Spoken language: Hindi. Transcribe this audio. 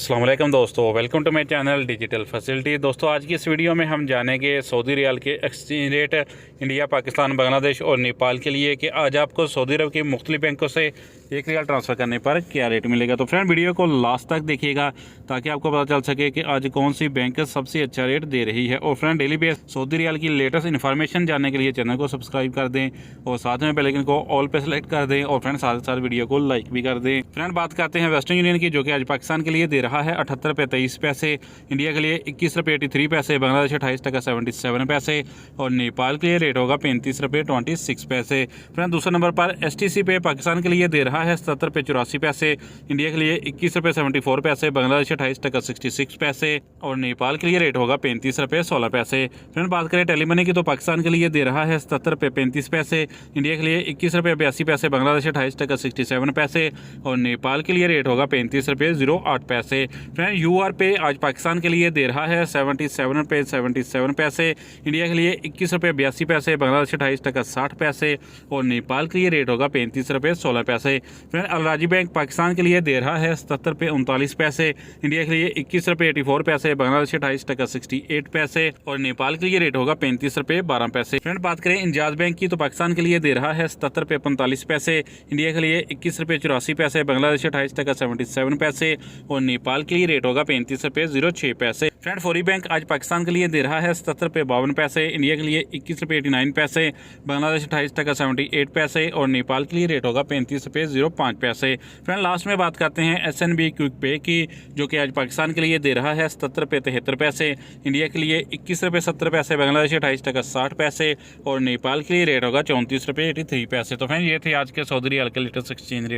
अस्सलाम वालेकुम दोस्तों, welcome to my channel digital facility. दोस्तों आज की इस वीडियो में हम जानेंगे सऊदी रियाल के exchange rate India, Pakistan, Bangladesh और नेपाल के लिए कि आज आपको सऊदी अरब के मुख्तलिफ बैंकों से एक रियाल ट्रांसफ़र करने पर क्या रेट मिलेगा। तो फ्रेंड वीडियो को लास्ट तक देखिएगा ताकि आपको पता चल सके कि आज कौन सी बैंक सबसे अच्छा रेट दे रही है। और friend daily base Saudi riyal की लेटेस्ट इन्फॉर्मेशन जानने के लिए चैनल को सब्सक्राइब कर दें और साथ में बेल आइकन को ऑल पे सेलेक्ट कर दें और फ्रेंड साथ साथ वीडियो को लाइक भी कर दें। फ्रेंड बात करते हैं वेस्टर्न यूनियन की, जो कि आज पाकिस्तान के लिए दे रहा है 78 रुपये 23 पैसे, इंडिया के लिए 21 रुपये 83 पैसे, बांग्लादेश 28 टका 77 पैसे और नेपाल के लिए रेट होगा 35 रुपये 26 पैसे। फ्रेंड दूसरे नंबर पर STC पे पाकिस्तान के लिए दे रहा है 77 रुपये 84 पैसे, इंडिया के लिए 21 रुपये 74 पैसे, बांग्लादेश 28 टका 66 पैसे और नेपाल के लिए रेट होगा 35 रुपये 16 पैसे। फ्रेंड बात करें टेलीमनी की, तो पाकिस्तान के लिए दे रहा है 77 रुपये 35 पैसे, इंडिया के लिए 21 रुपये 82 पैसे, बांग्लादेश 28 टका 67 पैसे और नेपाल के लिए रेट होगा 35 रुपये 08 पैसे। फ्रेंड UR पे आज पाकिस्तान के लिए दे रहा है 77 रुपये 77 पैसे, इंडिया के लिए 21 रुपये 82 पैसे, बांग्लादेश 28 टका 60 पैसे और नेपाल के लिए रेट होगा 35 रुपये 16 पैसे। फ्रेंड अलराजी बैंक पाकिस्तान के लिए दे रहा है 77 रुपये 39 पैसे, इंडिया के लिए 21 रुपये 84 पैसे, बांग्लादेश 28 टका 68 पैसे और नेपाल के लिए रेट होगा 35 रुपये 12 पैसे। फ्रेंड बात करें इंजाज बैंक की, तो पाकिस्तान के लिए दे रहा है 77 रुपये 45 पैसे, इंडिया के लिए 21 रुपये 84 पैसे, बांग्लादेश 28 टका 77 पैसे और नेपाल के लिए रेट होगा 35 रुपये 06 पैसे। फ्रेंड फौरी बैंक आज पाकिस्तान के लिए दे रहा है 77 रुपये 52 पैसे, इंडिया के लिए 21 रुपये 89 पैसे, बांग्लादेश 28 टका 78 पैसे और नेपाल के लिए रेट होगा 35 रुपये 05 पैसे। फ्रेंड लास्ट में बात करते हैं SNB क्विक पे की, जो कि आज पाकिस्तान के लिए दे रहा है 77 रुपये 73 पैसे, इंडिया के लिए 21 रुपये 70 पैसे, बांग्लादेश 28 टका 60 पैसे और नेपाल के लिए रेट होगा 34 रुपये 83 पैसे। तो फ्रेंड ये थे आज के सऊदी रियाल के लेटेस्ट एक्सचेंज रेट।